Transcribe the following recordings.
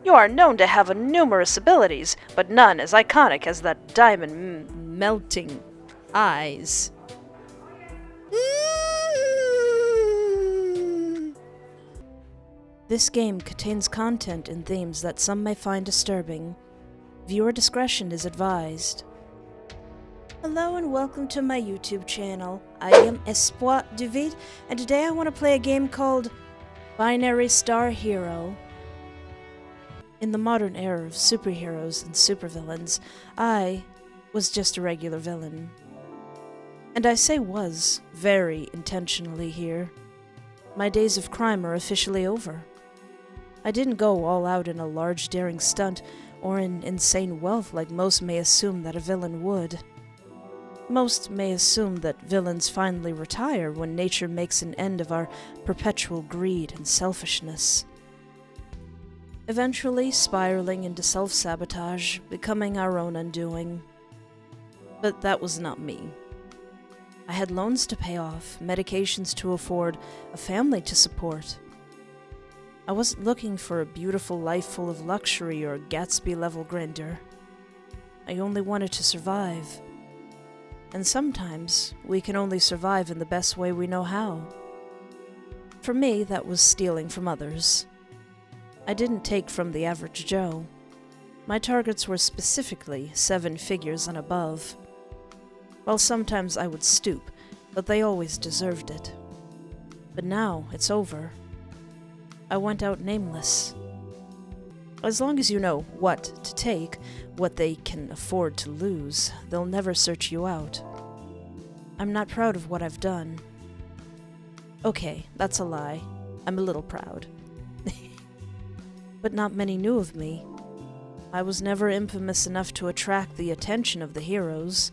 You are known to have numerous abilities, but none as iconic as that diamond melting eyes. This game contains content and themes that some may find disturbing. Viewer discretion is advised. Hello and welcome to my YouTube channel. I am Espoir David, and today I want to play a game called Binary Star Hero. In the modern era of superheroes and supervillains, I was just a regular villain. And I say was very intentionally here. My days of crime are officially over. I didn't go all out in a large daring stunt or in insane wealth like most may assume that a villain would. Most may assume that villains finally retire when nature makes an end of our perpetual greed and selfishness, eventually spiraling into self-sabotage, becoming our own undoing. But that was not me. I had loans to pay off, medications to afford, a family to support. I wasn't looking for a beautiful life full of luxury or Gatsby-level grandeur. I only wanted to survive. And sometimes, we can only survive in the best way we know how. For me, that was stealing from others. I didn't take from the average Joe. My targets were specifically 7 figures and above. Well, sometimes I would stoop, but they always deserved it. But now, it's over. I went out nameless. As long as you know what to take, what they can afford to lose, they'll never search you out. I'm not proud of what I've done. Okay, that's a lie. I'm a little proud. But not many knew of me. I was never infamous enough to attract the attention of the heroes.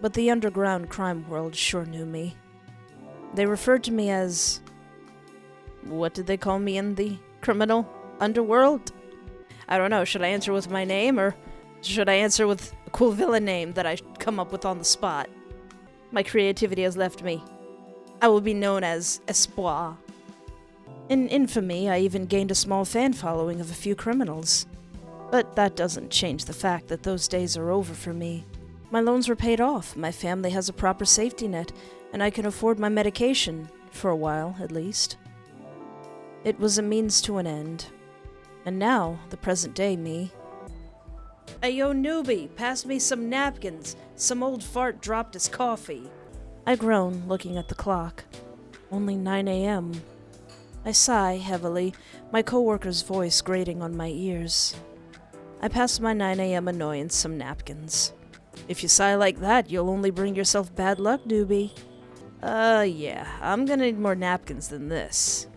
But the underground crime world sure knew me. They referred to me as... what did they call me in the criminal underworld? I don't know, should I answer with my name, or should I answer with a cool villain name that I come up with on the spot? My creativity has left me. I will be known as Espoir. In infamy, I even gained a small fan following of a few criminals. But that doesn't change the fact that those days are over for me. My loans were paid off, my family has a proper safety net, and I can afford my medication, for a while at least. It was a means to an end. And now, the present day me. Ayo newbie, pass me some napkins. Some old fart dropped his coffee. I groan, looking at the clock. Only 9 a.m. I sigh heavily, my coworker's voice grating on my ears. I pass my 9 a.m. annoyance some napkins. If you sigh like that, you'll only bring yourself bad luck, newbie. Yeah, I'm gonna need more napkins than this.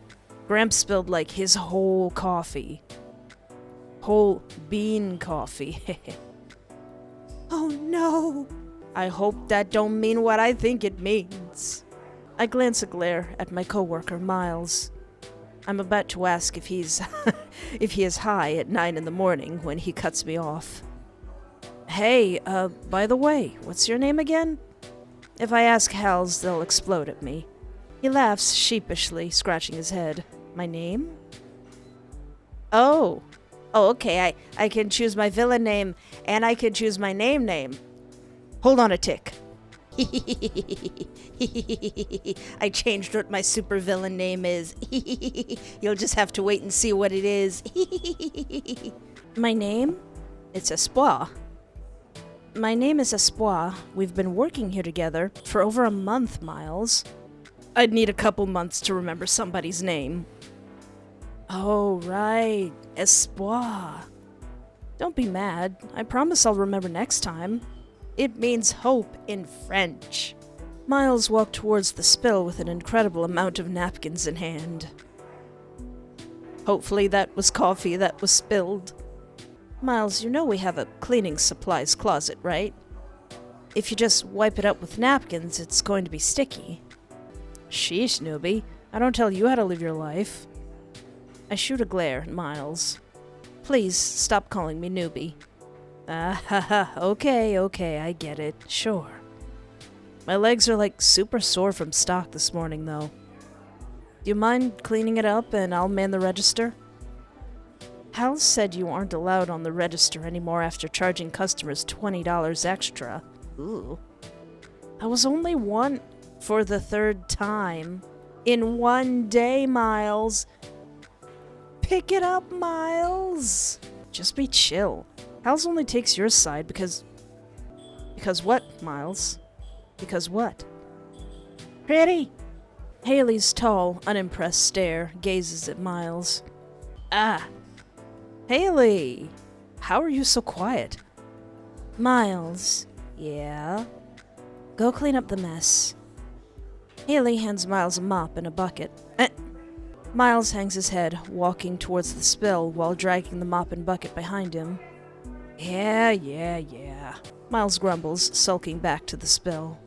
Gramps spilled like his whole coffee. Whole bean coffee. Oh no! I hope that don't mean what I think it means. I glance a glare at my coworker, Miles. I'm about to ask if he's if he is high at 9 in the morning when he cuts me off. Hey, by the way, what's your name again? If I ask Hal's, they'll explode at me. He laughs sheepishly, scratching his head. My name? Oh, okay, I can choose my villain name, and I can choose my name. Hold on a tick. I changed what my supervillain name is. You'll just have to wait and see what it is. My name? It's Espoir. My name is Espoir. We've been working here together for over a month, Miles. I'd need a couple months to remember somebody's name. Oh, right. Espoir. Don't be mad. I promise I'll remember next time. It means hope in French. Miles walked towards the spill with an incredible amount of napkins in hand. Hopefully that was coffee that was spilled. Miles, you know we have a cleaning supplies closet, right? If you just wipe it up with napkins, it's going to be sticky. Sheesh, newbie. I don't tell you how to live your life. I shoot a glare at Miles. Please, stop calling me newbie. Okay, I get it. Sure. My legs are like super sore from stock this morning, though. Do you mind cleaning it up and I'll man the register? Hal said you aren't allowed on the register anymore after charging customers $20 extra. Ooh. I was only one for the third time. In one day, Miles. Pick it up, Miles. Just be chill. Hal's only takes your side because... Because what, Miles? Because what? Pretty. Haley's tall, unimpressed stare gazes at Miles. Ah. Haley! How are you so quiet? Miles. Yeah? Go clean up the mess. Haley hands Miles a mop and a bucket. Miles hangs his head, walking towards the spill while dragging the mop and bucket behind him. Yeah. Miles grumbles, sulking back to the spill.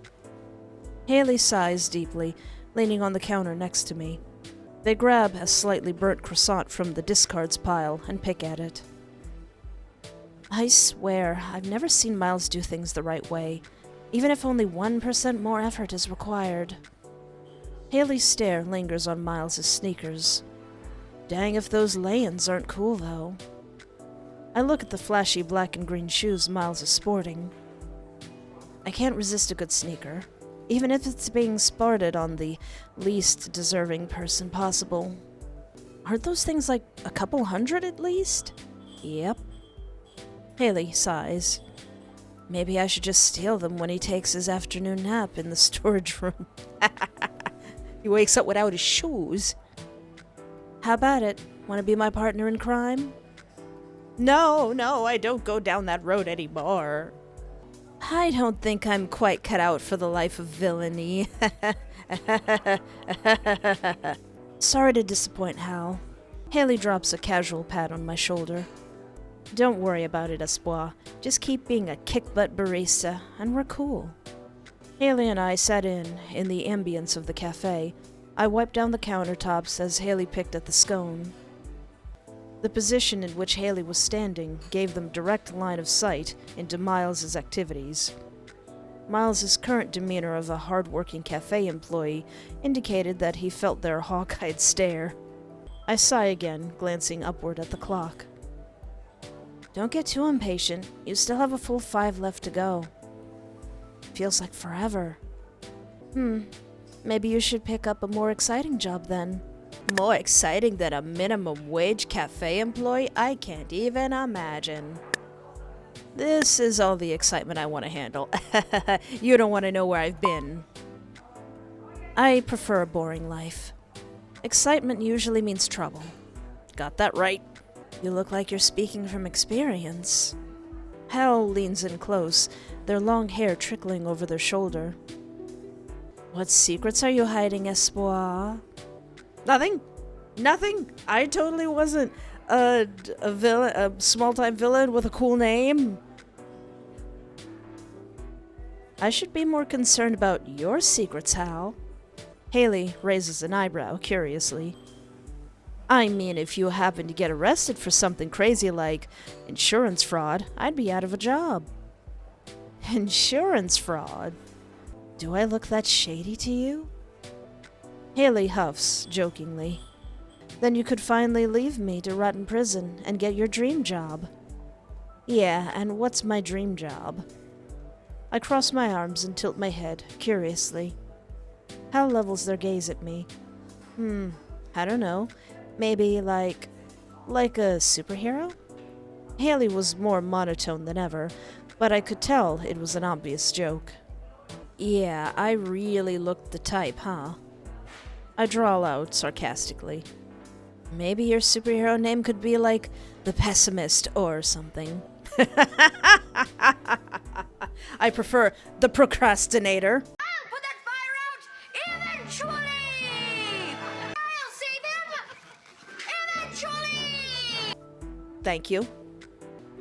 Haley sighs deeply, leaning on the counter next to me. They grab a slightly burnt croissant from the discards pile and pick at it. I swear, I've never seen Miles do things the right way, even if only 1% more effort is required. Haley's stare lingers on Miles's sneakers. Dang if those lay-ins aren't cool, though. I look at the flashy black and green shoes Miles is sporting. I can't resist a good sneaker, even if it's being sported on the least deserving person possible. Aren't those things like a couple hundred at least? Yep. Haley sighs. Maybe I should just steal them when he takes his afternoon nap in the storage room. He wakes up without his shoes. How about it? Want to be my partner in crime? No, I don't go down that road anymore. I don't think I'm quite cut out for the life of villainy. Sorry to disappoint, Hal. Haley drops a casual pat on my shoulder. Don't worry about it, Espoir. Just keep being a kick-butt barista, and we're cool. Haley and I sat in the ambience of the cafe. I wiped down the countertops as Haley picked at the scone. The position in which Haley was standing gave them direct line of sight into Miles's activities. Miles's current demeanor of a hard-working cafe employee indicated that he felt their hawk-eyed stare. I sigh again, glancing upward at the clock. Don't get too impatient. You still have a full 5 left to go. Feels like forever. Maybe you should pick up a more exciting job then. More exciting than a minimum wage cafe employee? I can't even imagine. This is all the excitement I want to handle. You don't want to know where I've been. I prefer a boring life. Excitement usually means trouble. Got that right. You look like you're speaking from experience. Hal leans in close, their long hair trickling over their shoulder. What secrets are you hiding, Espoir? Nothing. I totally wasn't a villain, a small-time villain with a cool name. I should be more concerned about your secrets, Hal. Haley raises an eyebrow curiously. I mean, if you happen to get arrested for something crazy like insurance fraud, I'd be out of a job. Insurance fraud? Do I look that shady to you? Haley huffs, jokingly. Then you could finally leave me to rot in prison and get your dream job. Yeah, and what's my dream job? I cross my arms and tilt my head, curiously. Hal levels their gaze at me. I don't know. Maybe like a superhero? Haley was more monotone than ever, but I could tell it was an obvious joke. Yeah, I really looked the type, huh? I drawl out sarcastically. Maybe your superhero name could be like the Pessimist or something. I prefer the Procrastinator. I'll put that fire out eventually! I'll save him eventually! Thank you.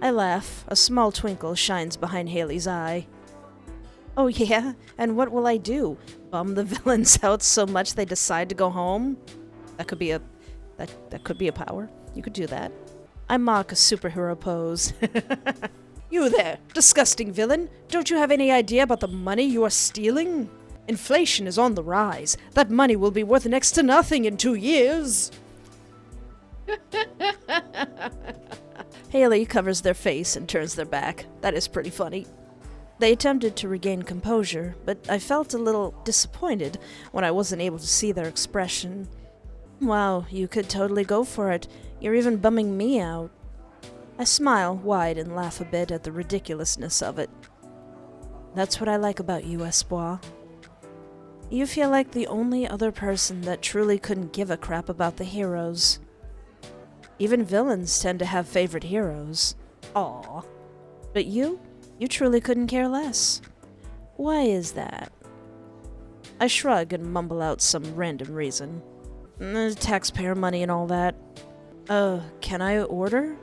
I laugh. A small twinkle shines behind Haley's eye. Oh yeah? And what will I do? Bum the villains out so much they decide to go home? That could be a power. You could do that. I mock a superhero pose. You there, disgusting villain. Don't you have any idea about the money you are stealing? Inflation is on the rise. That money will be worth next to nothing in 2 years. Haley covers their face and turns their back. That is pretty funny. They attempted to regain composure, but I felt a little disappointed when I wasn't able to see their expression. Wow, you could totally go for it. You're even bumming me out. I smile wide and laugh a bit at the ridiculousness of it. That's what I like about you, Espoir. You feel like the only other person that truly couldn't give a crap about the heroes. Even villains tend to have favorite heroes. Aw. But you truly couldn't care less. Why is that? I shrug and mumble out some random reason. Taxpayer money and all that. Can I order?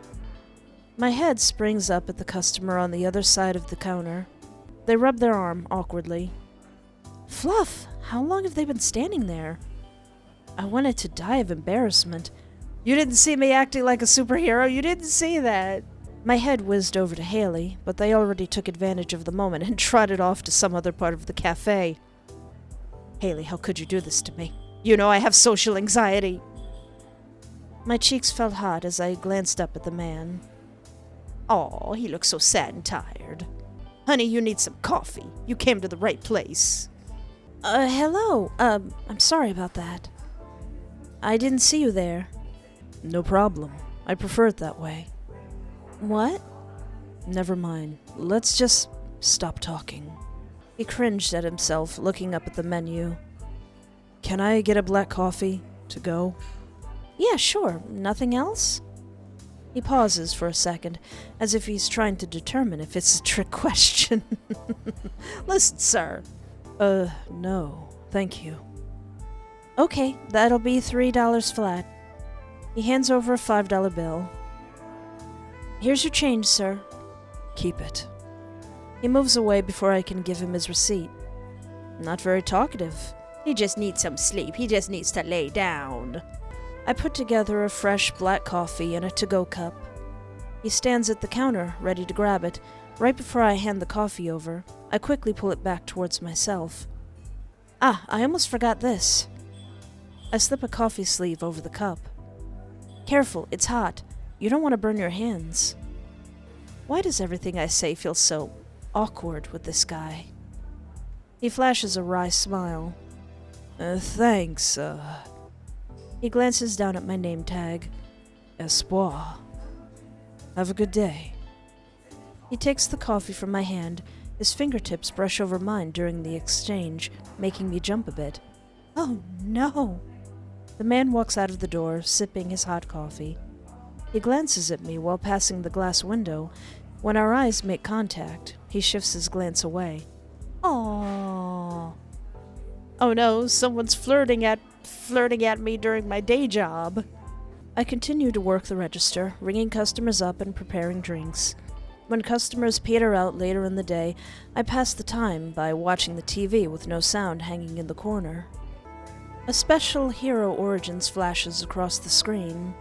My head springs up at the customer on the other side of the counter. They rub their arm awkwardly. Fluff, how long have they been standing there? I wanted to die of embarrassment. You didn't see me acting like a superhero, you didn't see that. My head whizzed over to Haley, but they already took advantage of the moment and trotted off to some other part of the cafe. Haley, how could you do this to me? You know I have social anxiety. My cheeks felt hot as I glanced up at the man. Aw, he looks so sad and tired. Honey, you need some coffee. You came to the right place. Hello. I'm sorry about that. I didn't see you there. No problem. I prefer it that way. What? Never mind. Let's just stop talking. He cringed at himself, looking up at the menu. Can I get a black coffee to go? Yeah, sure. Nothing else? He pauses for a second, as if he's trying to determine if it's a trick question. Listen, sir. No. Thank you. Okay, that'll be $3 flat. He hands over a $5 bill. Here's your change, sir. Keep it. He moves away before I can give him his receipt. Not very talkative. He just needs some sleep. He just needs to lay down. I put together a fresh black coffee in a to-go cup. He stands at the counter, ready to grab it. Right before I hand the coffee over, I quickly pull it back towards myself. Ah, I almost forgot this. I slip a coffee sleeve over the cup. Careful, it's hot. You don't want to burn your hands. Why does everything I say feel so awkward with this guy? He flashes a wry smile. Thanks, He glances down at my name tag. Espoir. Have a good day. He takes the coffee from my hand. His fingertips brush over mine during the exchange, making me jump a bit. Oh, no. The man walks out of the door, sipping his hot coffee. He glances at me while passing the glass window. When our eyes make contact, he shifts his glance away. Aww. Oh no, someone's flirting at me during my day job. I continue to work the register, ringing customers up and preparing drinks. When customers peter out later in the day, I pass the time by watching the TV with no sound hanging in the corner. A special Hero Origins flashes across the screen.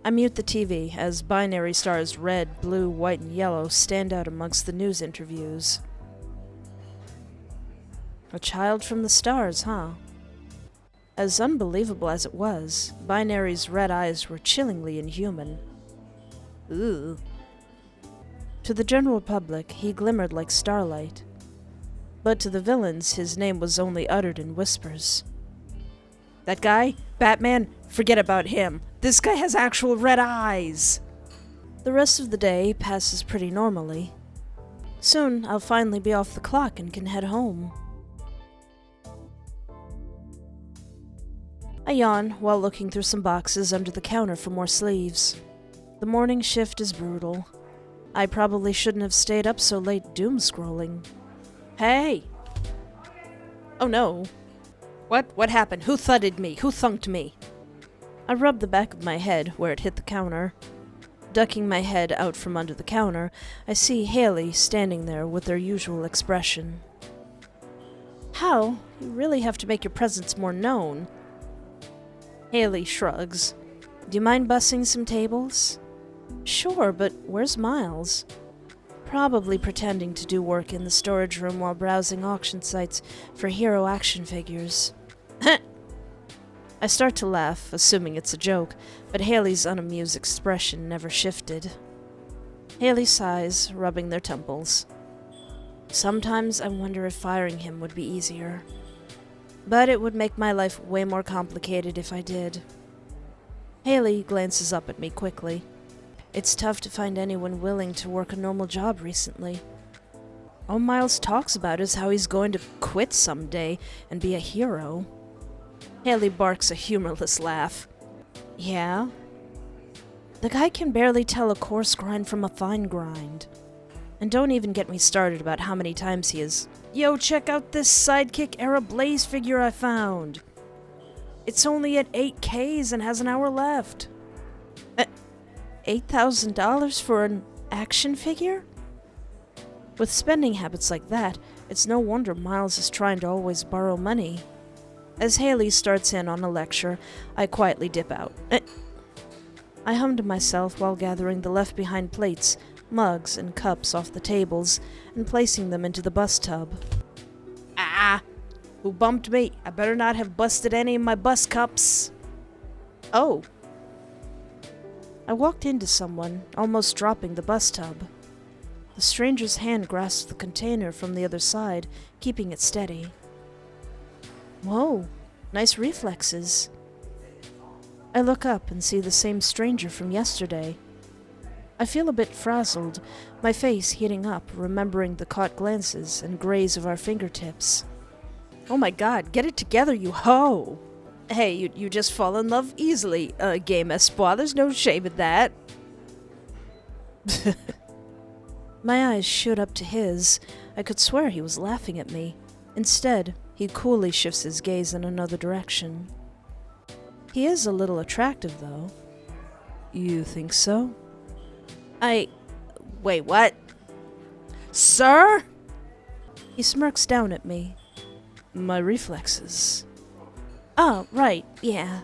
I mute the TV as binary stars red, blue, white, and yellow stand out amongst the news interviews. A child from the stars, huh? As unbelievable as it was, Binary's red eyes were chillingly inhuman. Ooh. To the general public, he glimmered like starlight. But to the villains, his name was only uttered in whispers. That guy? Batman? Forget about him. This guy has actual red eyes! The rest of the day passes pretty normally. Soon, I'll finally be off the clock and can head home. I yawn while looking through some boxes under the counter for more sleeves. The morning shift is brutal. I probably shouldn't have stayed up so late doom scrolling. Hey! Oh no. What happened? Who thudded me? Who thunked me? I rub the back of my head where it hit the counter. Ducking my head out from under the counter, I see Haley standing there with their usual expression. How? You really have to make your presence more known. Haley shrugs. Do you mind bussing some tables? Sure, but where's Miles? Probably pretending to do work in the storage room while browsing auction sites for hero action figures. I start to laugh, assuming it's a joke, but Haley's unamused expression never shifted. Haley sighs, rubbing their temples. Sometimes I wonder if firing him would be easier. But it would make my life way more complicated if I did. Haley glances up at me quickly. It's tough to find anyone willing to work a normal job recently. All Miles talks about is how he's going to quit someday and be a hero. Haley barks a humorless laugh. Yeah? The guy can barely tell a coarse grind from a fine grind. And don't even get me started about how many times he is, "Yo, check out this Sidekick era Blaze figure I found. It's only at 8Ks and has an hour left." $8,000 for an action figure? With spending habits like that, it's no wonder Miles is trying to always borrow money. As Haley starts in on a lecture, I quietly dip out. I hum to myself while gathering the left-behind plates, mugs, and cups off the tables and placing them into the bus tub. Ah! Who bumped me? I better not have busted any of my bus cups. Oh. I walked into someone, almost dropping the bus tub. The stranger's hand grasped the container from the other side, keeping it steady. Whoa, nice reflexes. I look up and see the same stranger from yesterday. I feel a bit frazzled, my face heating up, remembering the caught glances and graze of our fingertips. Oh my god, get it together, you hoe! Hey, you just fall in love easily, Game Espoir, there's no shame in that. My eyes shoot up to his. I could swear he was laughing at me. Instead, he coolly shifts his gaze in another direction. He is a little attractive, though. You think so? Wait, what? Sir? He smirks down at me. My reflexes. Oh, right, yeah.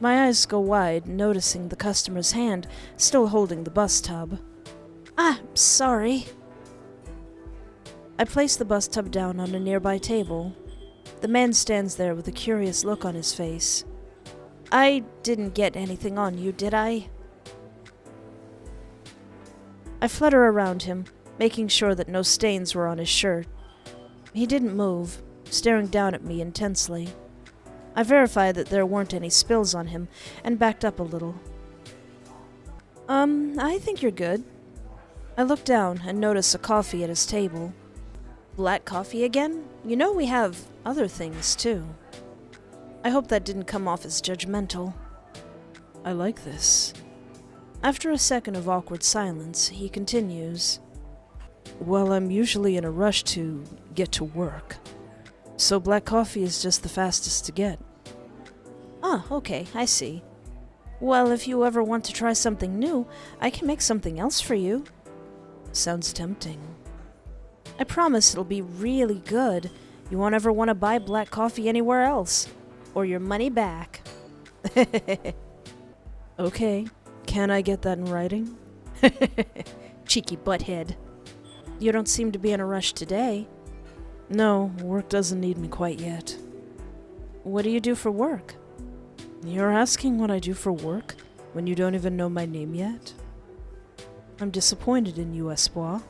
My eyes go wide, noticing the customer's hand still holding the bus tub. Sorry. I place the bus tub down on a nearby table. The man stands there with a curious look on his face. I didn't get anything on you, did I? I flutter around him, making sure that no stains were on his shirt. He didn't move, staring down at me intensely. I verified that there weren't any spills on him, and backed up a little. I think you're good. I look down and notice a coffee at his table. Black coffee again? You know we have other things, too. I hope that didn't come off as judgmental. I like this. After a second of awkward silence, he continues. Well, I'm usually in a rush to get to work, so black coffee is just the fastest to get. Ah, okay, I see. Well, if you ever want to try something new, I can make something else for you. Sounds tempting. I promise it'll be really good. You won't ever want to buy black coffee anywhere else. Or your money back. Okay, can I get that in writing? Cheeky butthead. You don't seem to be in a rush today. No, work doesn't need me quite yet. What do you do for work? You're asking what I do for work when you don't even know my name yet? I'm disappointed in you, Espoir.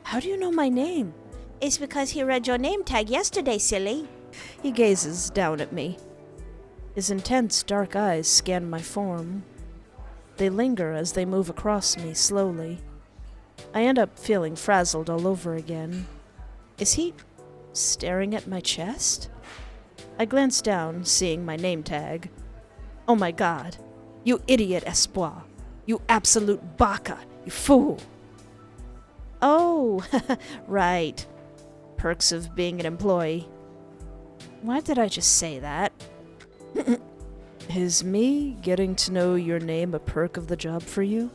How do you know my name? It's because he read your name tag yesterday, silly. He gazes down at me. His intense dark eyes scan my form. They linger as they move across me slowly. I end up feeling frazzled all over again. Is he staring at my chest? I glance down, seeing my name tag. Oh my god. You idiot, Espoir. You absolute baka. You fool. Oh, right. Perks of being an employee. Why did I just say that? Is me getting to know your name a perk of the job for you?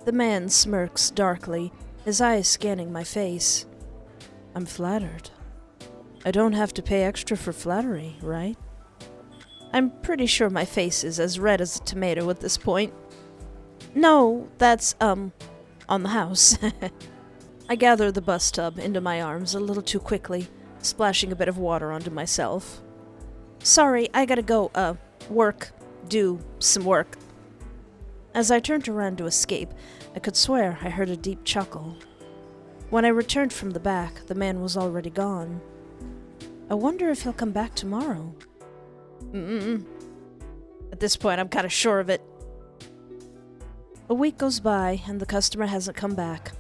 The man smirks darkly, his eyes scanning my face. I'm flattered. I don't have to pay extra for flattery, right? I'm pretty sure my face is as red as a tomato at this point. No, that's, on the house. I gather the bus tub into my arms a little too quickly, splashing a bit of water onto myself. Sorry, I gotta go, do some work. As I turned around to escape, I could swear I heard a deep chuckle. When I returned from the back, the man was already gone. I wonder if he'll come back tomorrow. At this point, I'm kinda sure of it. A week goes by, and the customer hasn't come back.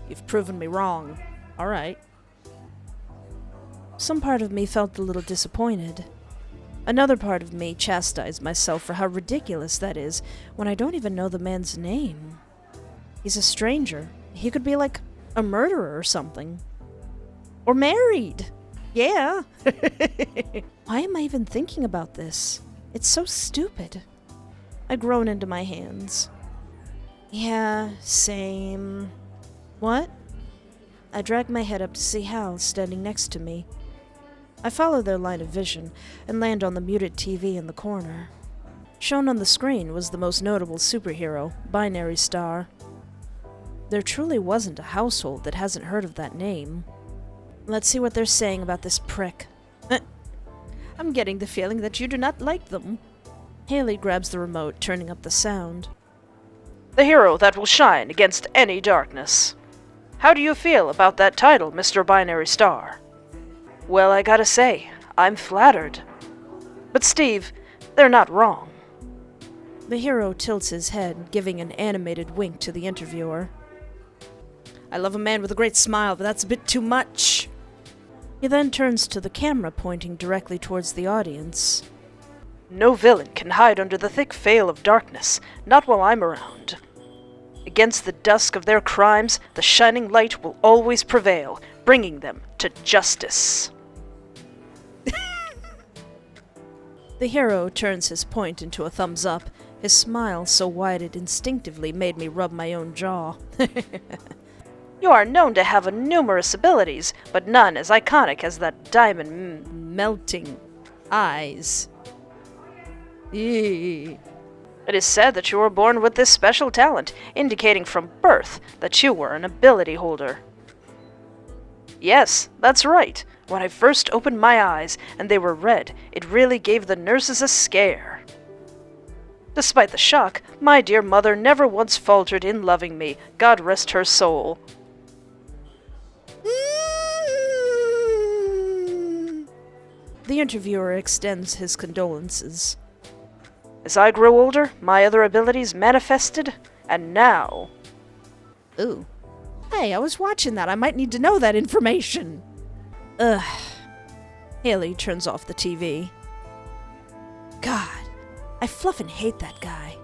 You've proven me wrong. Alright. Some part of me felt a little disappointed. Another part of me chastised myself for how ridiculous that is when I don't even know the man's name. He's a stranger. He could be like a murderer or something. Or married. Yeah. Why am I even thinking about this? It's so stupid. I groan into my hands. Yeah, same. What? I drag my head up to see Hal standing next to me. I follow their line of vision and land on the muted TV in the corner. Shown on the screen was the most notable superhero, Binary Star. There truly wasn't a household that hasn't heard of that name. Let's see what they're saying about this prick. I'm getting the feeling that you do not like them. Haley grabs the remote, turning up the sound. The hero that will shine against any darkness. How do you feel about that title, Mr. Binary Star? Well, I gotta say, I'm flattered. But Steve, they're not wrong. The hero tilts his head, giving an animated wink to the interviewer. I love a man with a great smile, but that's a bit too much. He then turns to the camera, pointing directly towards the audience. No villain can hide under the thick veil of darkness, not while I'm around. Against the dusk of their crimes, the shining light will always prevail, bringing them to justice. The hero turns his point into a thumbs up, his smile so wide it instinctively made me rub my own jaw. You are known to have numerous abilities, but none as iconic as that diamond melting eyes. Eee. It is said that you were born with this special talent, indicating from birth that you were an ability holder. Yes, that's right. When I first opened my eyes and they were red, it really gave the nurses a scare. Despite the shock, my dear mother never once faltered in loving me. God rest her soul. The interviewer extends his condolences. As I grew older, my other abilities manifested, and now... Ooh. Hey, I was watching that. I might need to know that information. Ugh. Haley turns off the TV. God, I fluffin' hate that guy.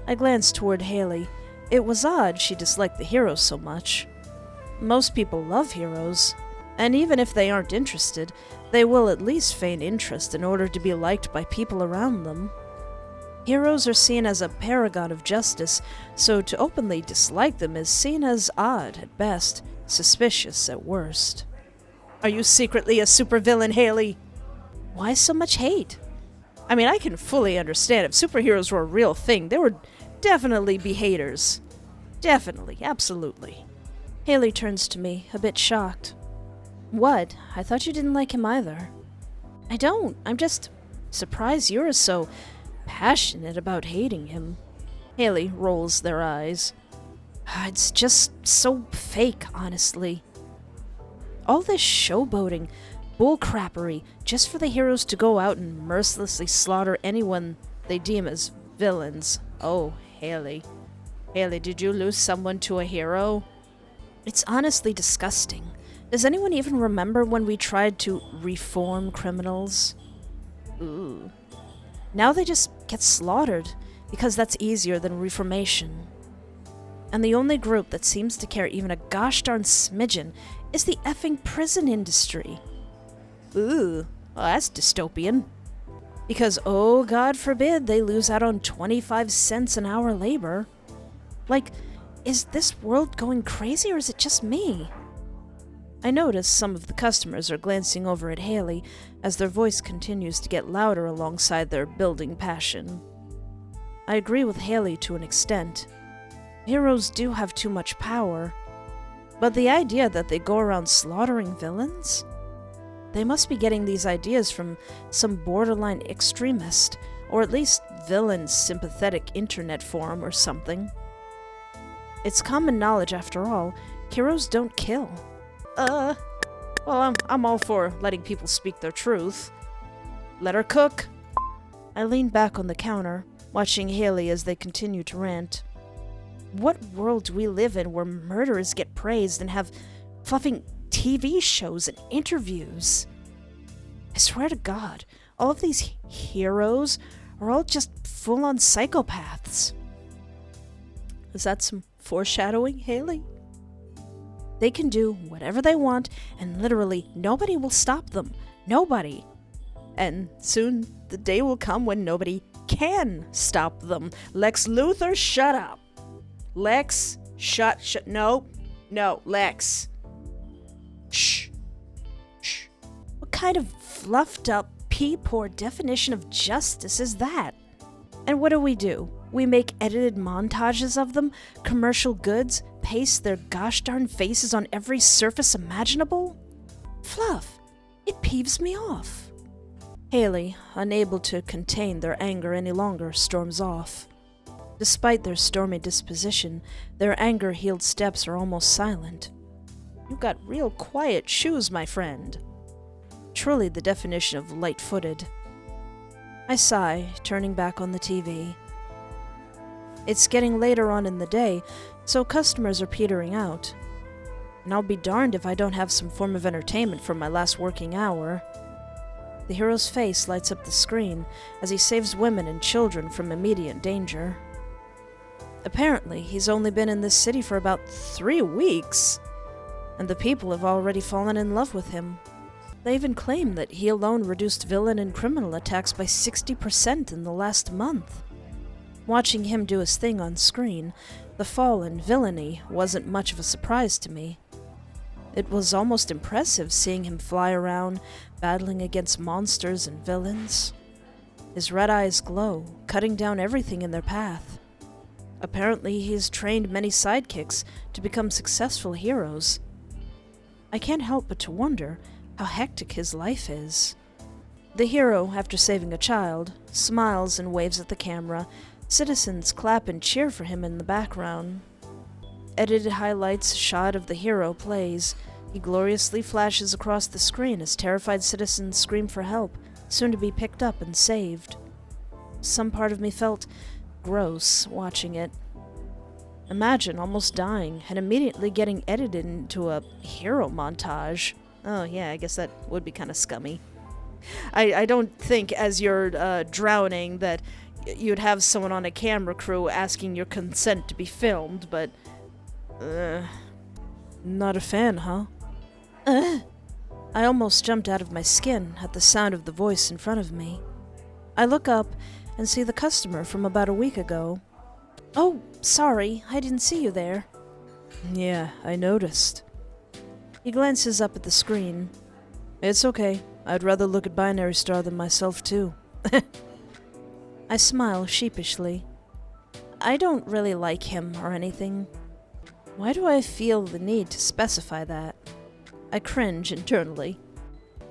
I glanced toward Haley. It was odd she disliked the heroes so much. Most people love heroes, and even if they aren't interested, they will at least feign interest in order to be liked by people around them. Heroes are seen as a paragon of justice, so to openly dislike them is seen as odd at best, suspicious at worst. Are you secretly a supervillain, Haley? Why so much hate? I mean, I can fully understand if superheroes were a real thing, there would definitely be haters. Definitely, absolutely. Haley turns to me, a bit shocked. What? I thought you didn't like him either. I don't. I'm just surprised you're so passionate about hating him. Haley rolls their eyes. It's just so fake, honestly. All this showboating, bullcrappery, just for the heroes to go out and mercilessly slaughter anyone they deem as villains. Oh, Haley. Haley, did you lose someone to a hero? It's honestly disgusting. Does anyone even remember when we tried to reform criminals? Ooh. Now they just get slaughtered, because that's easier than reformation. And the only group that seems to care even a gosh darn smidgen is the effing prison industry. Ooh, well, that's dystopian. Because, oh God forbid, they lose out on 25 cents an hour labor. Like, is this world going crazy or is it just me? I notice some of the customers are glancing over at Haley as their voice continues to get louder alongside their building passion. I agree with Haley to an extent. Heroes do have too much power, but the idea that they go around slaughtering villains? They must be getting these ideas from some borderline extremist, or at least villain sympathetic internet forum or something. It's common knowledge, after all, heroes don't kill. Well, I'm all for letting people speak their truth. Let her cook. I leaned back on the counter, watching Haley as they continued to rant. What world do we live in where murderers get praised and have fluffing TV shows and interviews? I swear to God, all of these heroes are all just full-on psychopaths. Is that some foreshadowing, Haley? They can do whatever they want, and literally nobody will stop them. Nobody. And soon the day will come when nobody can stop them. Lex Luthor, shut up. Lex, shut, no, Lex. Shh. What kind of fluffed up, pee-poor definition of justice is that? And what do? We make edited montages of them, commercial goods, paste their gosh darn faces on every surface imaginable? Fluff, it peeves me off. Haley, unable to contain their anger any longer, storms off. Despite their stormy disposition, their anger-heeled steps are almost silent. You've got real quiet shoes, my friend. Truly the definition of light-footed. I sigh, turning back on the TV. It's getting later on in the day, so customers are petering out. And I'll be darned if I don't have some form of entertainment from my last working hour. The hero's face lights up the screen as he saves women and children from immediate danger. Apparently, he's only been in this city for about 3 weeks, and the people have already fallen in love with him. They even claim that he alone reduced villain and criminal attacks by 60% in the last month. Watching him do his thing on screen, the fall in villainy wasn't much of a surprise to me. It was almost impressive seeing him fly around, battling against monsters and villains. His red eyes glow, cutting down everything in their path. Apparently, he has trained many sidekicks to become successful heroes. I can't help but to wonder how hectic his life is. The hero, after saving a child, smiles and waves at the camera. Citizens clap and cheer for him in the background. Edited highlights shot of the hero plays. He gloriously flashes across the screen as terrified citizens scream for help, soon to be picked up and saved. Some part of me felt gross watching it. Imagine almost dying and immediately getting edited into a hero montage. Oh yeah, I guess that would be kind of scummy. I don't think as you're drowning that you'd have someone on a camera crew asking your consent to be filmed, but not a fan, huh? I almost jumped out of my skin at the sound of the voice in front of me. I look up and see the customer from about a week ago. Oh, sorry, I didn't see you there. Yeah, I noticed. He glances up at the screen. It's okay. I'd rather look at Binary Star than myself, too. I smile sheepishly. I don't really like him or anything. Why do I feel the need to specify that? I cringe internally.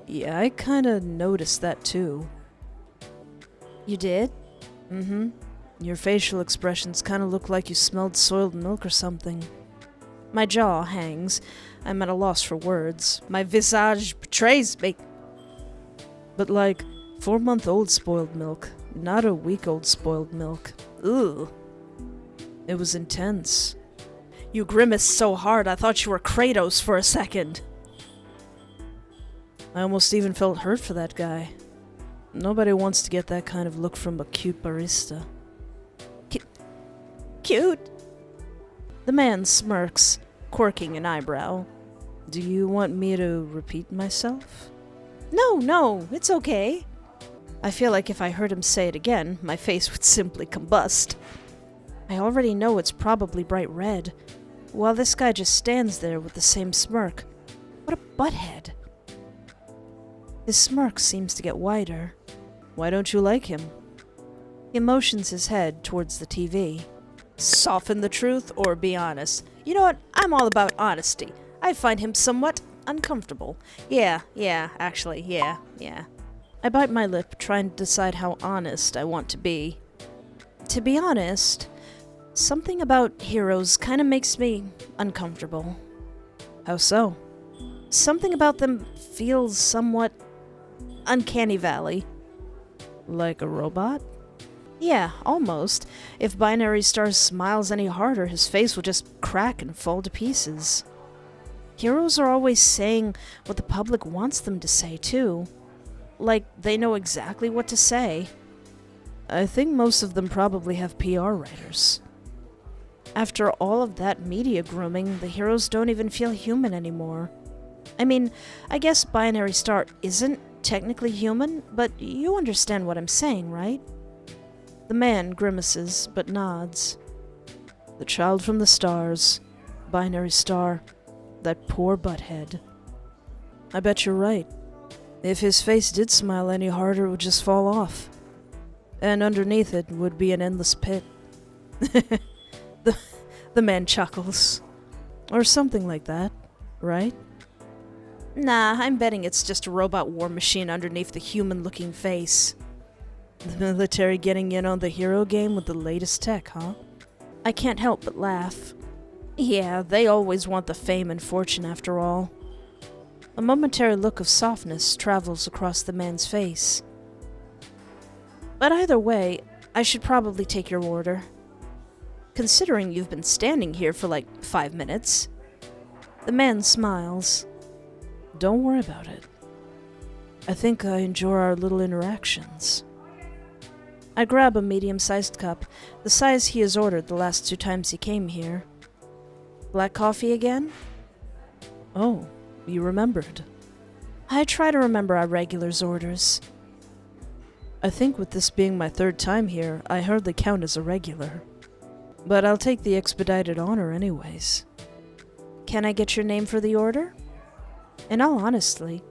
Yeah, I kinda noticed that, too. You did? Mm-hmm. Your facial expressions kinda look like you smelled soiled milk or something. My jaw hangs. I'm at a loss for words. My visage betrays me. But like 4-month-old spoiled milk, not a week-old spoiled milk. Ugh. It was intense. You grimaced so hard I thought you were Kratos for a second. I almost even felt hurt for that guy. Nobody wants to get that kind of look from a cute barista. Cute? The man smirks, quirking an eyebrow. Do you want me to repeat myself? No, it's okay. I feel like if I heard him say it again, my face would simply combust. I already know it's probably bright red, while this guy just stands there with the same smirk. What a butthead. His smirk seems to get wider. Why don't you like him? He motions his head towards the TV. Soften the truth or be honest. You know what? I'm all about honesty. I find him somewhat uncomfortable. Yeah, actually, yeah. I bite my lip, trying to decide how honest I want to be. To be honest, something about heroes kind of makes me uncomfortable. How so? Something about them feels somewhat uncanny valley. Like a robot? Yeah, almost. If Binary Star smiles any harder, his face will just crack and fall to pieces. Heroes are always saying what the public wants them to say, too. Like, they know exactly what to say. I think most of them probably have PR writers. After all of that media grooming, the heroes don't even feel human anymore. I mean, I guess Binary Star isn't technically human, but you understand what I'm saying, right? The man grimaces, but nods. The child from the stars, Binary Star, that poor butthead. I bet you're right. If his face did smile any harder, it would just fall off. And underneath it would be an endless pit. The man chuckles. Or something like that, right? Nah, I'm betting it's just a robot war machine underneath the human-looking face. The military getting in on the hero game with the latest tech, huh? I can't help but laugh. Yeah, they always want the fame and fortune after all. A momentary look of softness travels across the man's face. But either way, I should probably take your order. Considering you've been standing here for like 5 minutes. The man smiles. Don't worry about it. I think I enjoy our little interactions. I grab a medium-sized cup, the size he has ordered the last 2 times he came here. Black coffee again? Oh, you remembered. I try to remember our regulars' orders. I think with this being my 3rd time here, I hardly count as a regular. But I'll take the expedited honor anyways. Can I get your name for the order? In all honesty,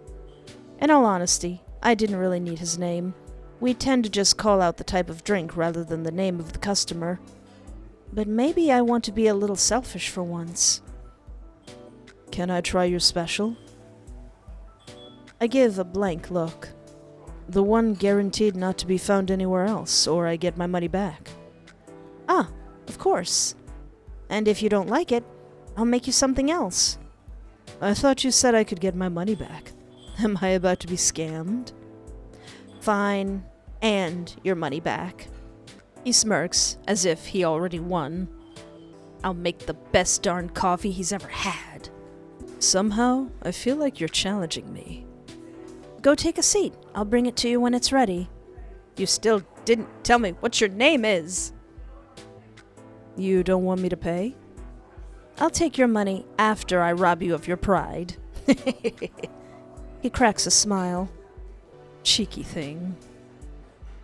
I didn't really need his name. We tend to just call out the type of drink rather than the name of the customer. But maybe I want to be a little selfish for once. Can I try your special? I give a blank look. The one guaranteed not to be found anywhere else, or I get my money back. Ah, of course. And if you don't like it, I'll make you something else. I thought you said I could get my money back. Am I about to be scammed? Fine, and your money back. He smirks, as if he already won. I'll make the best darn coffee he's ever had. Somehow, I feel like you're challenging me. Go take a seat. I'll bring it to you when it's ready. You still didn't tell me what your name is. You don't want me to pay? I'll take your money after I rob you of your pride. He cracks a smile. Cheeky thing.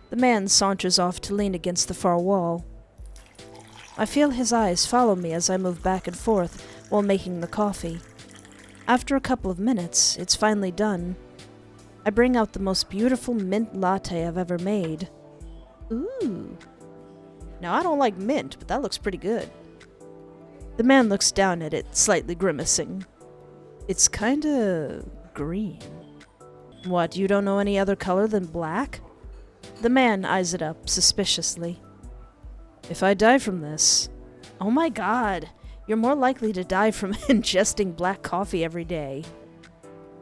The man saunters off to lean against the far wall. I feel his eyes follow me as I move back and forth while making the coffee. After a couple of minutes, it's finally done. I bring out the most beautiful mint latte I've ever made. Ooh. Now, I don't like mint, but that looks pretty good. The man looks down at it, slightly grimacing. It's kinda green. What, you don't know any other color than black? The man eyes it up suspiciously. If I die from this... Oh my god, you're more likely to die from ingesting black coffee every day.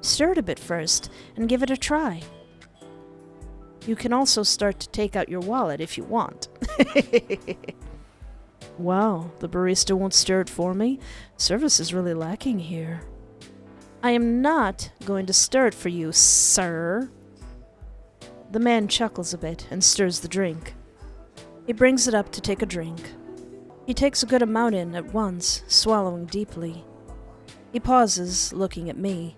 Stir it a bit first, and give it a try. You can also start to take out your wallet if you want. Wow, the barista won't stir it for me? Service is really lacking here. I am not going to stir it for you, sir. The man chuckles a bit and stirs the drink. He brings it up to take a drink. He takes a good amount in at once, swallowing deeply. He pauses, looking at me.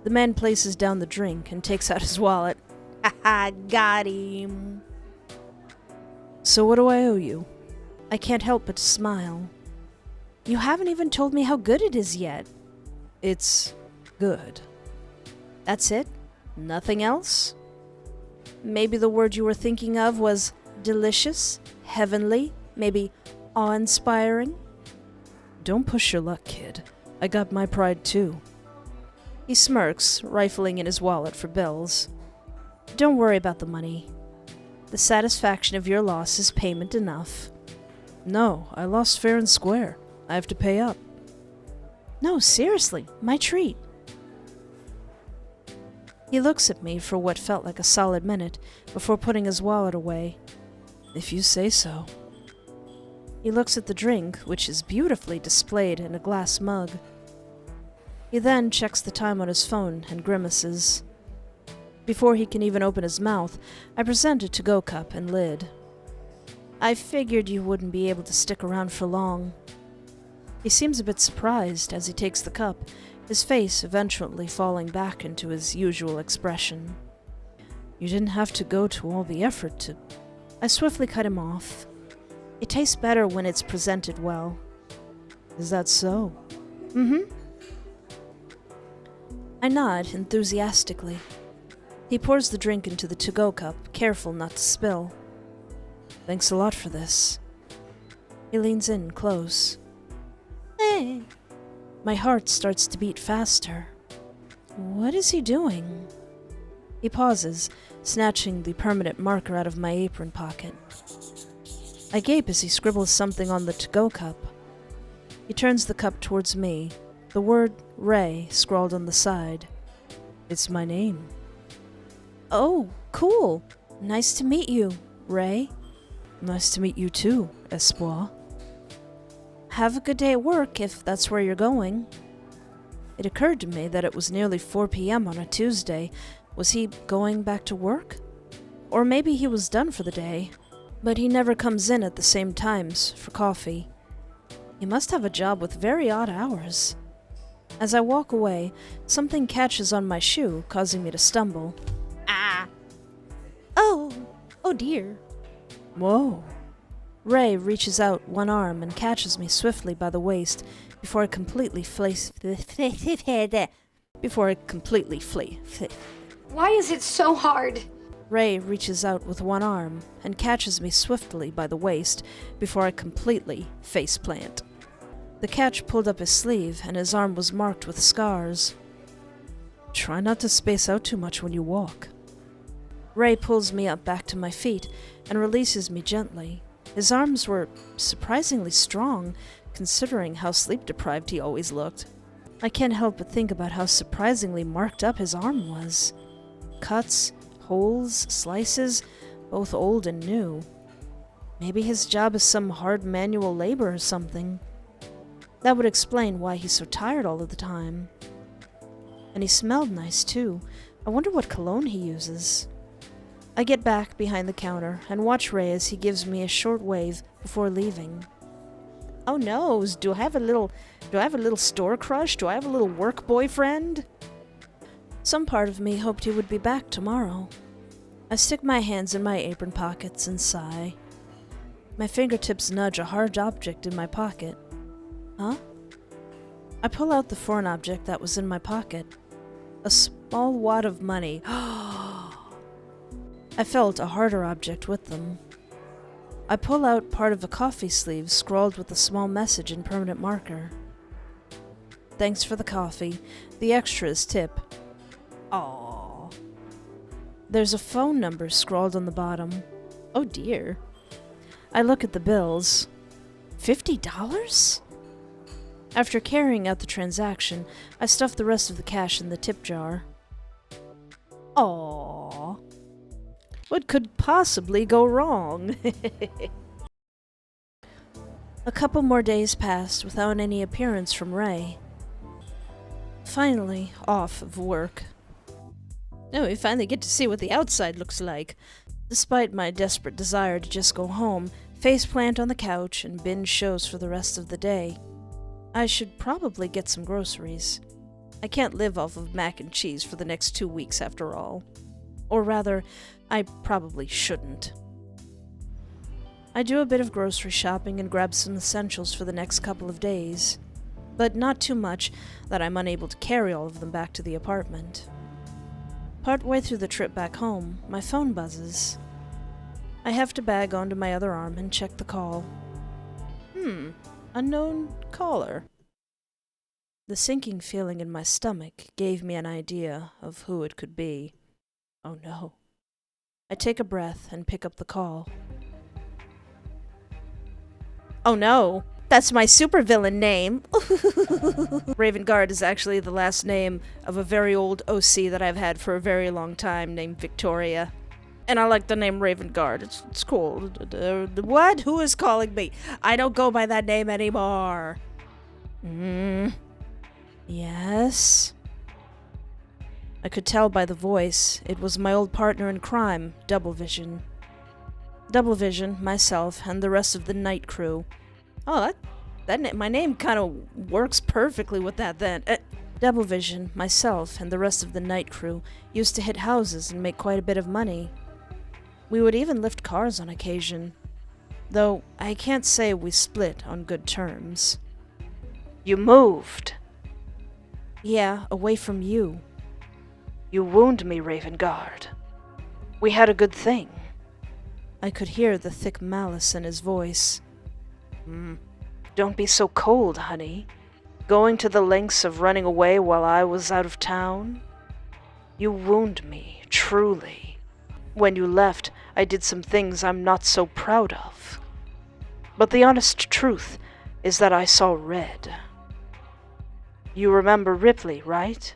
The man places down the drink and takes out his wallet. Haha, got him. So what do I owe you? I can't help but smile. You haven't even told me how good it is yet. It's good. That's it? Nothing else? Maybe the word you were thinking of was delicious, heavenly, maybe awe-inspiring? Don't push your luck, kid. I got my pride too. He smirks, rifling in his wallet for bills. Don't worry about the money. The satisfaction of your loss is payment enough. No, I lost fair and square. I have to pay up. No, seriously, my treat. He looks at me for what felt like a solid minute before putting his wallet away. If you say so. He looks at the drink, which is beautifully displayed in a glass mug. He then checks the time on his phone and grimaces. Before he can even open his mouth, I present a to-go cup and lid. I figured you wouldn't be able to stick around for long. He seems a bit surprised as he takes the cup, his face eventually falling back into his usual expression. You didn't have to go to all the effort to... I swiftly cut him off. It tastes better when it's presented well. Is that so? Mm-hmm. I nod enthusiastically. He pours the drink into the to-go cup, careful not to spill. Thanks a lot for this. He leans in close. Hey. My heart starts to beat faster. What is he doing? He pauses, snatching the permanent marker out of my apron pocket. I gape as he scribbles something on the to-go cup. He turns the cup towards me, the word Ray scrawled on the side. It's my name. Oh, cool. Nice to meet you, Ray. Nice to meet you too, Espoir. Have a good day at work if that's where you're going. It occurred to me that it was nearly 4 p.m. on a Tuesday. Was he going back to work? Or maybe he was done for the day. But he never comes in at the same times for coffee. He must have a job with very odd hours. As I walk away, something catches on my shoe, causing me to stumble. Ah! Oh dear. Whoa. Ray reaches out one arm and catches me swiftly by the waist before I completely flee. Why is it so hard? Ray reaches out with one arm and catches me swiftly by the waist before I completely faceplant. The catch pulled up his sleeve and his arm was marked with scars. Try not to space out too much when you walk. Ray pulls me up back to my feet and releases me gently. His arms were surprisingly strong, considering how sleep-deprived he always looked. I can't help but think about how surprisingly marked up his arm was. Cuts, holes, slices, both old and new. Maybe his job is some hard manual labor or something. That would explain why he's so tired all of the time. And he smelled nice too. I wonder what cologne he uses. I get back behind the counter and watch Ray as he gives me a short wave before leaving. Oh no, do I have a little store crush? Do I have a little work boyfriend? Some part of me hoped he would be back tomorrow. I stick my hands in my apron pockets and sigh. My fingertips nudge a hard object in my pocket. Huh? I pull out the foreign object that was in my pocket. A small wad of money. I felt a harder object with them. I pull out part of a coffee sleeve scrawled with a small message in permanent marker. Thanks for the coffee. The extra is tip. Aww. There's a phone number scrawled on the bottom. Oh dear. I look at the bills. $50? After carrying out the transaction, I stuff the rest of the cash in the tip jar. Aww. What could possibly go wrong? A couple more days passed without any appearance from Ray. Finally, off of work. Oh, we finally get to see what the outside looks like. Despite my desperate desire to just go home, faceplant on the couch, and binge shows for the rest of the day. I should probably get some groceries. I can't live off of mac and cheese for the next 2 weeks after all. Or rather, I probably shouldn't. I do a bit of grocery shopping and grab some essentials for the next couple of days, but not too much that I'm unable to carry all of them back to the apartment. Partway through the trip back home, my phone buzzes. I heft a bag onto my other arm and check the call. Unknown caller. The sinking feeling in my stomach gave me an idea of who it could be. Oh no. I take a breath and pick up the call. Oh no, that's my supervillain name. Ravengard is actually the last name of a very old OC that I've had for a very long time named Victoria. And I like the name Ravengard. It's cool. What? Who is calling me? I don't go by that name anymore. Yes? I could tell by the voice it was my old partner in crime, Double Vision. Double Vision, myself, and the rest of the night crew. Oh, my name kind of works perfectly with that then. Double Vision, myself, and the rest of the night crew used to hit houses and make quite a bit of money. We would even lift cars on occasion. Though I can't say we split on good terms. You moved. Yeah, away from you. You wound me, Ravengard. We had a good thing. I could hear the thick malice in his voice. Don't be so cold, honey. Going to the lengths of running away while I was out of town? You wound me, truly. When you left, I did some things I'm not so proud of. But the honest truth is that I saw red. You remember Ripley, right?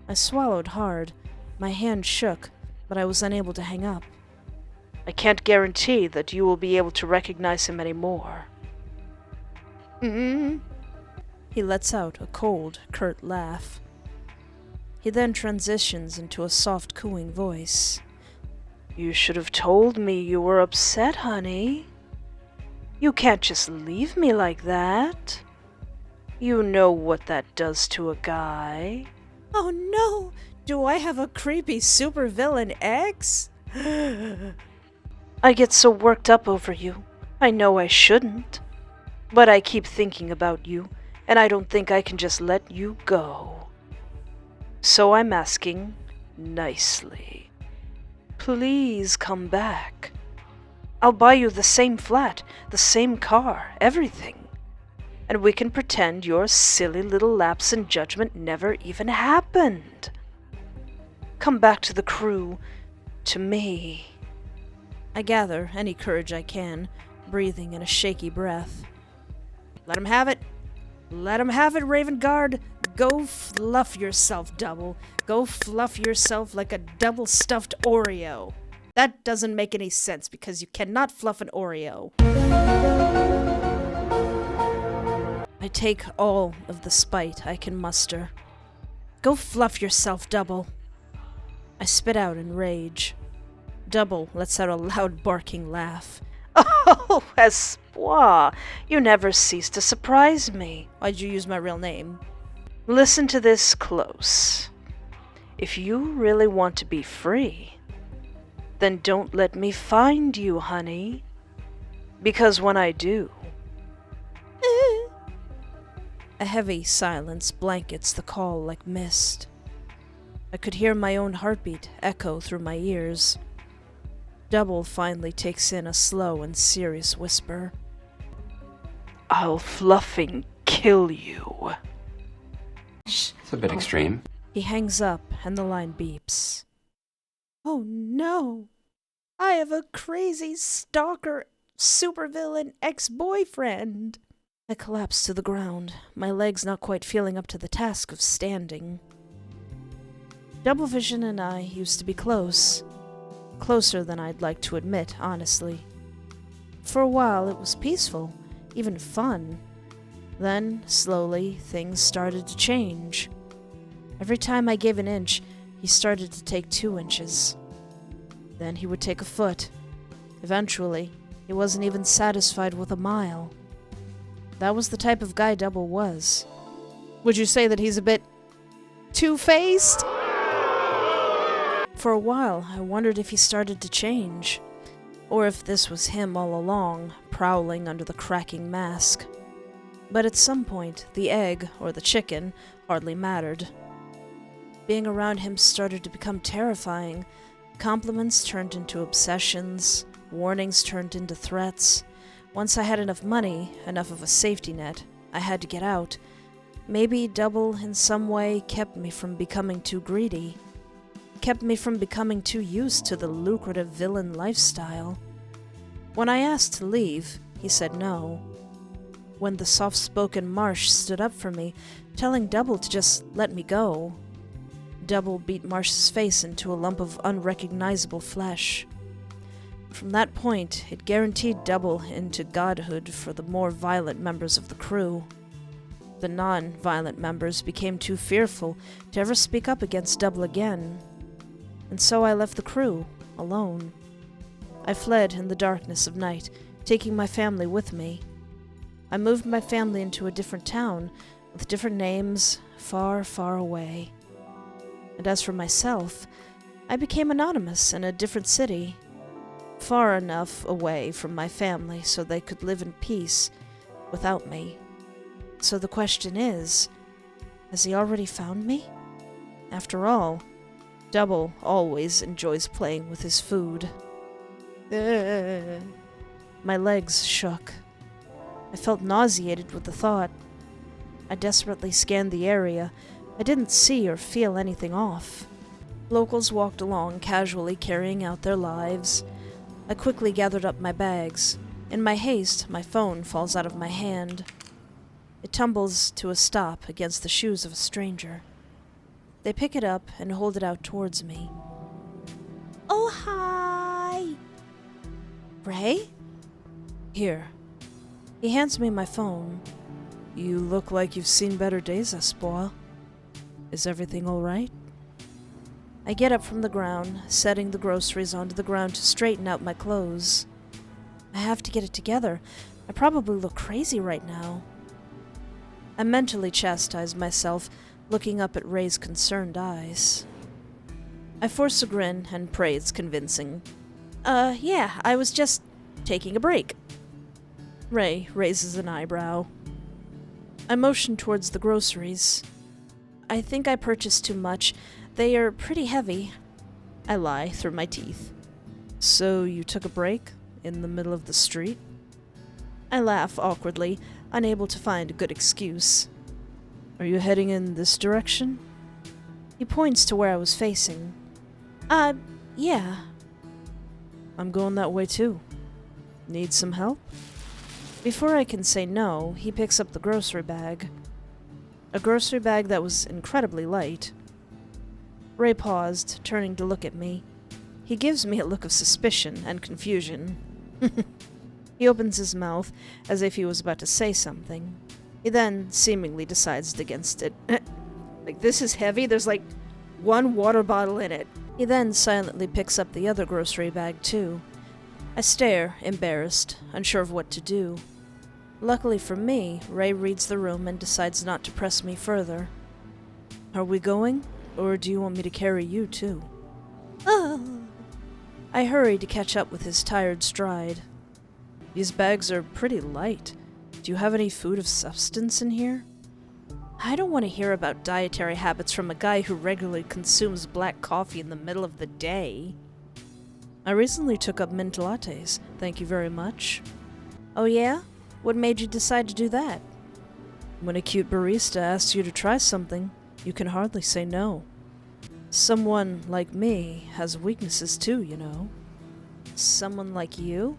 I swallowed hard. My hand shook, but I was unable to hang up. I can't guarantee that you will be able to recognize him anymore. He lets out a cold, curt laugh. He then transitions into a soft, cooing voice. You should have told me you were upset, honey. You can't just leave me like that. You know what that does to a guy. Oh no! Do I have a creepy supervillain ex? I get so worked up over you. I know I shouldn't. But I keep thinking about you, and I don't think I can just let you go. So I'm asking nicely. Please come back. I'll buy you the same flat, the same car, everything. And we can pretend your silly little lapse in judgment never even happened. Come back to the crew, to me. I gather any courage I can, breathing in a shaky breath. Let him have it. Let him have it, Ravengard. Go fluff yourself, Double. Go fluff yourself like a double-stuffed Oreo. That doesn't make any sense because you cannot fluff an Oreo. I take all of the spite I can muster. Go fluff yourself, Double. I spit out in rage. Double lets out a loud barking laugh. Oh, Espoir, you never cease to surprise me. Why'd you use my real name? Listen to this close. If you really want to be free, then don't let me find you, honey. Because when I do... A heavy silence blankets the call like mist. I could hear my own heartbeat echo through my ears. Double finally takes in a slow and serious whisper. I'll fluffing kill you. It's a bit extreme. He hangs up and the line beeps. Oh no! I have a crazy stalker supervillain ex-boyfriend! I collapse to the ground, my legs not quite feeling up to the task of standing. Double Vision and I used to be close. Closer than I'd like to admit, honestly. For a while it was peaceful, even fun. Then, slowly, things started to change. Every time I gave an inch, he started to take 2 inches. Then he would take a foot. Eventually, he wasn't even satisfied with a mile. That was the type of guy Double was. Would you say that he's a bit two-faced? For a while, I wondered if he started to change, or if this was him all along, prowling under the cracking mask. But at some point, the egg, or the chicken, hardly mattered. Being around him started to become terrifying. Compliments turned into obsessions, warnings turned into threats. Once I had enough money, enough of a safety net, I had to get out. Maybe Double in some way kept me from becoming too greedy, kept me from becoming too used to the lucrative villain lifestyle. When I asked to leave, he said no. When the soft-spoken Marsh stood up for me, telling Double to just let me go, Double beat Marsh's face into a lump of unrecognizable flesh. From that point, it guaranteed Double into godhood for the more violent members of the crew. The non-violent members became too fearful to ever speak up against Double again, and so I left the crew, alone. I fled in the darkness of night, taking my family with me. I moved my family into a different town, with different names, far, far away. And as for myself, I became anonymous in a different city, far enough away from my family so they could live in peace without me. So the question is, has he already found me? After all, Double always enjoys playing with his food. My legs shook. I felt nauseated with the thought. I desperately scanned the area. I didn't see or feel anything off. Locals walked along, casually carrying out their lives. I quickly gathered up my bags. In my haste, my phone falls out of my hand. It tumbles to a stop against the shoes of a stranger. They pick it up and hold it out towards me. Oh, hi! Ray? Here. He hands me my phone. You look like you've seen better days, Espoir. Is everything all right? I get up from the ground, setting the groceries onto the ground to straighten out my clothes. I have to get it together. I probably look crazy right now. I mentally chastise myself, looking up at Ray's concerned eyes. I force a grin and pray it's convincing. Yeah, I was just taking a break. Ray raises an eyebrow. I motion towards the groceries. I think I purchased too much. They are pretty heavy. I lie through my teeth. So you took a break in the middle of the street? I laugh awkwardly, unable to find a good excuse. Are you heading in this direction? He points to where I was facing. Yeah. I'm going that way too. Need some help? Before I can say no, he picks up the grocery bag. A grocery bag that was incredibly light. Ray paused, turning to look at me. He gives me a look of suspicion and confusion. He opens his mouth as if he was about to say something. He then seemingly decides against it. Like, this is heavy, there's like one water bottle in it. He then silently picks up the other grocery bag too. I stare, embarrassed, unsure of what to do. Luckily for me, Ray reads the room and decides not to press me further. Are we going? Or do you want me to carry you too? I hurry to catch up with his tired stride. These bags are pretty light. Do you have any food of substance in here? I don't want to hear about dietary habits from a guy who regularly consumes black coffee in the middle of the day. I recently took up mint lattes, thank you very much. Oh yeah? What made you decide to do that? When a cute barista asks you to try something, you can hardly say no. Someone like me has weaknesses too, you know. Someone like you?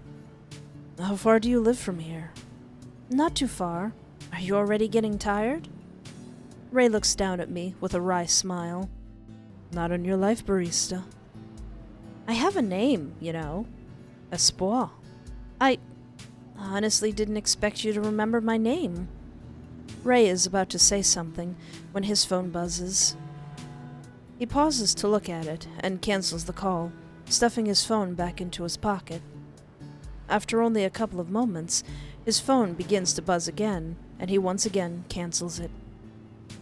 How far do you live from here? Not too far. Are you already getting tired? Ray looks down at me with a wry smile. Not on your life, barista. I have a name, you know. Espoir. I honestly didn't expect you to remember my name. Ray is about to say something when his phone buzzes. He pauses to look at it and cancels the call, stuffing his phone back into his pocket. After only a couple of moments, his phone begins to buzz again, and he once again cancels it.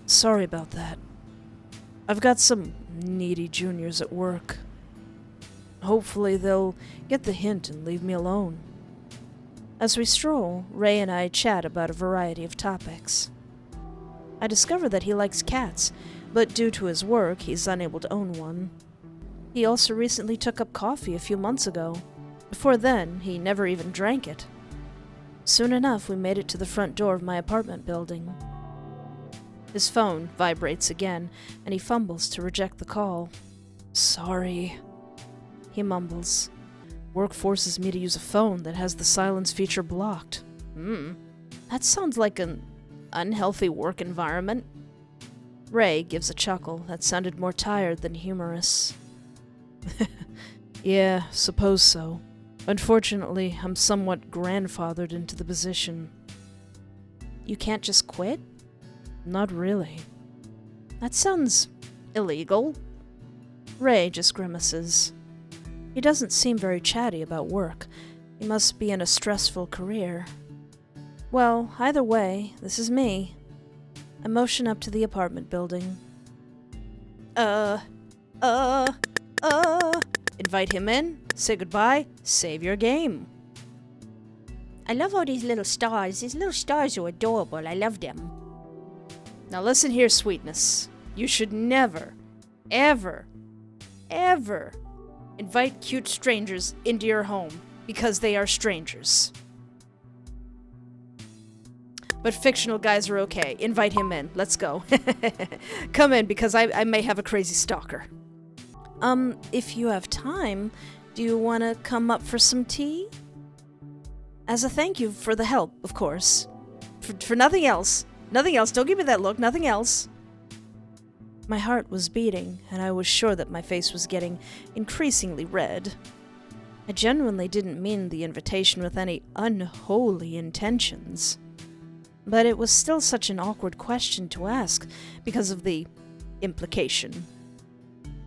Sorry about that. I've got some needy juniors at work. Hopefully they'll get the hint and leave me alone. As we stroll, Ray and I chat about a variety of topics. I discover that he likes cats, but due to his work, he's unable to own one. He also recently took up coffee a few months ago. Before then, he never even drank it. Soon enough, we made it to the front door of my apartment building. His phone vibrates again, and he fumbles to reject the call. Sorry, he mumbles. Work forces me to use a phone that has the silence feature blocked. That sounds like an unhealthy work environment. Ray gives a chuckle that sounded more tired than humorous. Yeah, suppose so. Unfortunately, I'm somewhat grandfathered into the position. You can't just quit? Not really. That sounds illegal. Ray just grimaces. He doesn't seem very chatty about work. He must be in a stressful career. Well, either way, this is me. I motion up to the apartment building. Invite him in, say goodbye, save your game. I love all these little stars. These little stars are adorable. I love them. Now listen here, sweetness. You should never, ever, ever invite cute strangers into your home because they are strangers. But fictional guys are okay. Invite him in. Let's go. Come in because I may have a crazy stalker. If you have time, do you want to come up for some tea? As a thank you for the help, of course. For nothing else. Nothing else. Don't give me that look. Nothing else. My heart was beating, and I was sure that my face was getting increasingly red. I genuinely didn't mean the invitation with any unholy intentions. But it was still such an awkward question to ask because of the implication.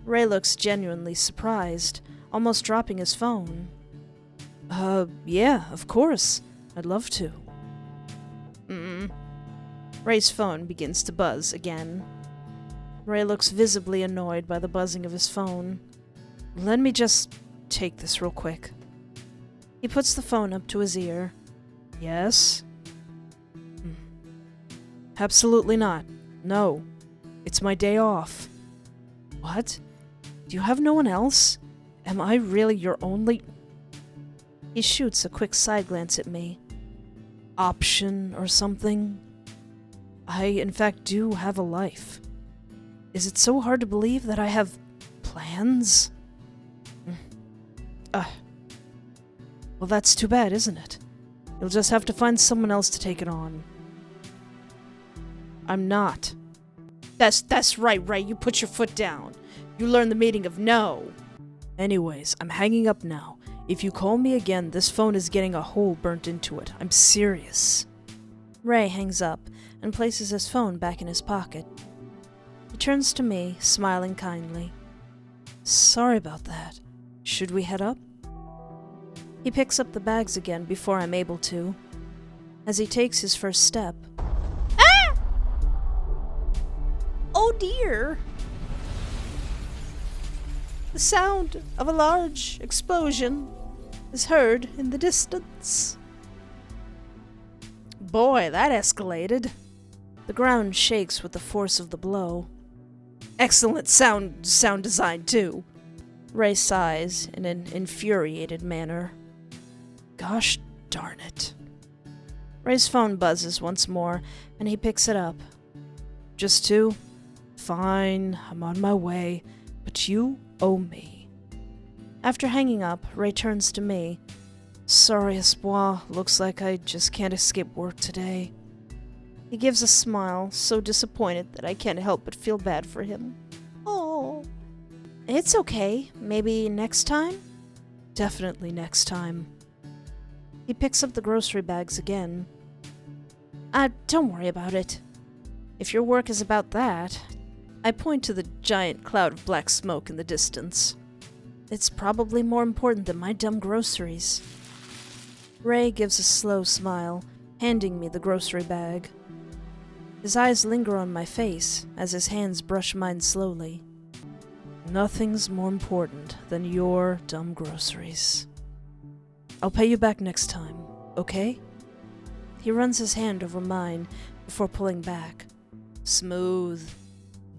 Ray looks genuinely surprised, almost dropping his phone. Yeah, of course. I'd love to. Ray's phone begins to buzz again. Ray looks visibly annoyed by the buzzing of his phone. Let me just take this real quick. He puts the phone up to his ear. Yes? Absolutely not. No. It's my day off. What? Do you have no one else? Am I really your only... He shoots a quick side glance at me. Option or something? I, in fact, do have a life. Is it so hard to believe that I have plans? Well, that's too bad, isn't it? You'll just have to find someone else to take it on. I'm not. That's right, Ray. You put your foot down. You learn the meaning of no. Anyways, I'm hanging up now. If you call me again, this phone is getting a hole burnt into it. I'm serious. Ray hangs up and places his phone back in his pocket. He turns to me, smiling kindly. Sorry about that. Should we head up? He picks up the bags again before I'm able to. As he takes his first step... Ah! Oh dear! The sound of a large explosion is heard in the distance. Boy, that escalated. The ground shakes with the force of the blow. Excellent sound design, too. Ray sighs in an infuriated manner. Gosh darn it. Ray's phone buzzes once more, and he picks it up. Just two? Fine, I'm on my way, but you owe me. After hanging up, Ray turns to me. Sorry, Espoir, looks like I just can't escape work today. He gives a smile, so disappointed that I can't help but feel bad for him. Oh. It's okay. Maybe next time? Definitely next time. He picks up the grocery bags again. Don't worry about it. If your work is about that... I point to the giant cloud of black smoke in the distance. It's probably more important than my dumb groceries. Ray gives a slow smile, handing me the grocery bag. His eyes linger on my face as his hands brush mine slowly. Nothing's more important than your dumb groceries. I'll pay you back next time, okay? He runs his hand over mine before pulling back. Smooth.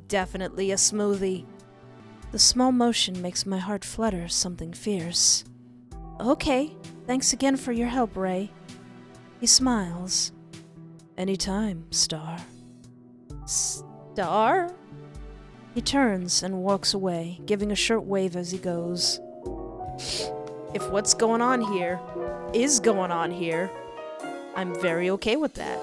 Definitely a smoothie. The small motion makes my heart flutter something fierce. Okay, thanks again for your help, Ray. He smiles. Anytime, Star. Star? He turns and walks away, giving a short wave as he goes. If what's going on here is going on here, I'm very okay with that.